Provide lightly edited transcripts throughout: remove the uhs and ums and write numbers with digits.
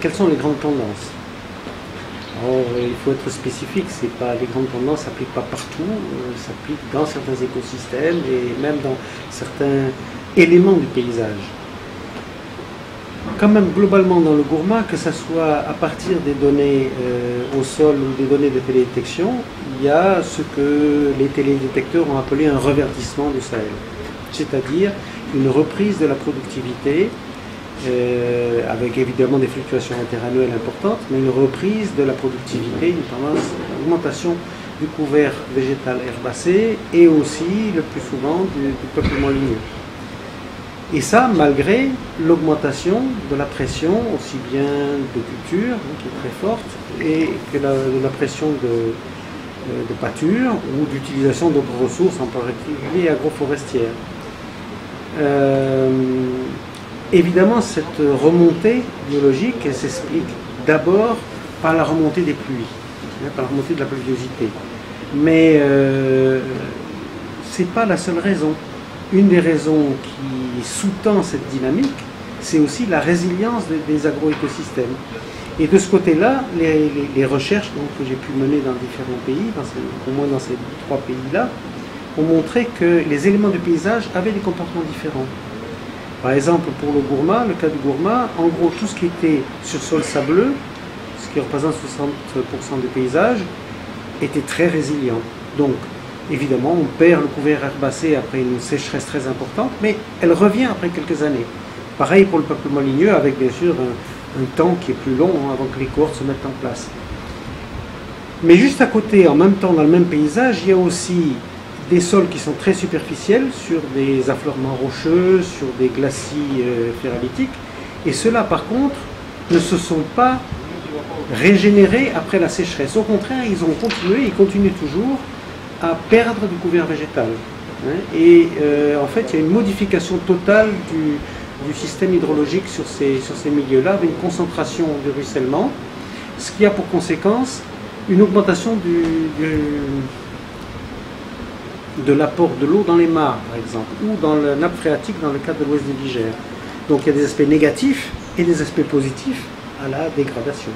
quelles sont les grandes tendances? Alors, il faut être spécifique, les grandes tendances ne s'appliquent pas partout, s'appliquent dans certains écosystèmes et même dans certains éléments du paysage. Quand même, globalement dans le gourma, que ce soit à partir des données au sol ou des données de télédétection, il y a ce que les télédétecteurs ont appelé un reverdissement du Sahel, c'est-à-dire une reprise de la productivité, avec évidemment des fluctuations interannuelles importantes, mais une reprise de la productivité, une tendance d'augmentation du couvert végétal herbacé et aussi, le plus souvent, du peuplement ligneux. Et ça, malgré l'augmentation de la pression, aussi bien de culture, qui est très forte, et que de la pression de pâture ou d'utilisation d'autres ressources, en particulier agroforestières. Évidemment, cette remontée biologique, elle s'explique d'abord par la remontée des pluies, par la remontée de la pluviosité. Mais ce n'est pas la seule raison. Une des raisons qui sous-tend cette dynamique, c'est aussi la résilience des agroécosystèmes. Et de ce côté-là, les recherches que j'ai pu mener dans différents pays, au moins dans ces 3 pays-là, ont montré que les éléments du paysage avaient des comportements différents. Par exemple, pour le gourma, le cas du gourma, en gros, tout ce qui était sur sol sableux, ce qui représente 60% du paysage, était très résilient. Donc, évidemment, on perd le couvert herbacé après une sécheresse très importante, mais elle revient après quelques années. Pareil pour le peuplement ligneux, avec bien sûr un temps qui est plus long avant que les cohortes se mettent en place. Mais juste à côté, en même temps, dans le même paysage, il y a aussi des sols qui sont très superficiels, sur des affleurements rocheux, sur des glacis ferralitiques, et ceux-là, par contre, ne se sont pas régénérés après la sécheresse. Au contraire, ils ont continué, ils continuent toujours à perdre du couvert végétal. Et en fait, il y a une modification totale du système hydrologique sur ces milieux-là, avec une concentration du ruissellement, ce qui a pour conséquence une augmentation de l'apport de l'eau dans les mares, par exemple, ou dans la nappe phréatique dans le cadre de l'ouest du Niger. Donc il y a des aspects négatifs et des aspects positifs à la dégradation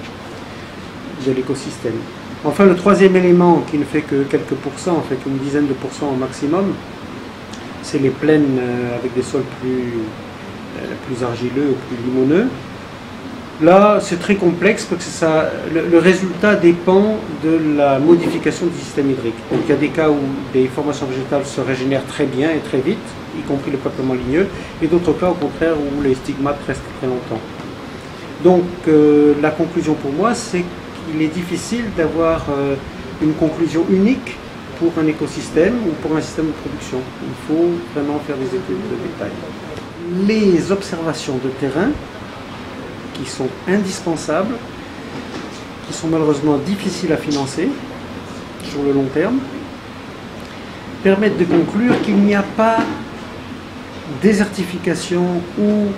de l'écosystème. Enfin, le troisième élément qui ne fait que quelques pourcents, en fait une dizaine de pourcents au maximum, c'est les plaines avec des sols plus argileux ou plus limoneux. Là, c'est très complexe parce que le résultat dépend de la modification du système hydrique. Donc, il y a des cas où des formations végétales se régénèrent très bien et très vite, y compris le peuplement ligneux, et d'autres cas, au contraire, où les stigmates restent très longtemps. Donc, la conclusion pour moi, c'est qu'il est difficile d'avoir une conclusion unique pour un écosystème ou pour un système de production. Il faut vraiment faire des études de détail. Les observations de terrain, qui sont indispensables, qui sont malheureusement difficiles à financer sur le long terme, permettent de conclure qu'il n'y a pas désertification ou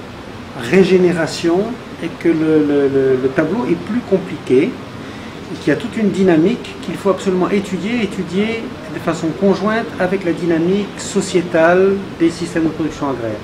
régénération et que le tableau est plus compliqué et qu'il y a toute une dynamique qu'il faut absolument étudier de façon conjointe avec la dynamique sociétale des systèmes de production agraire.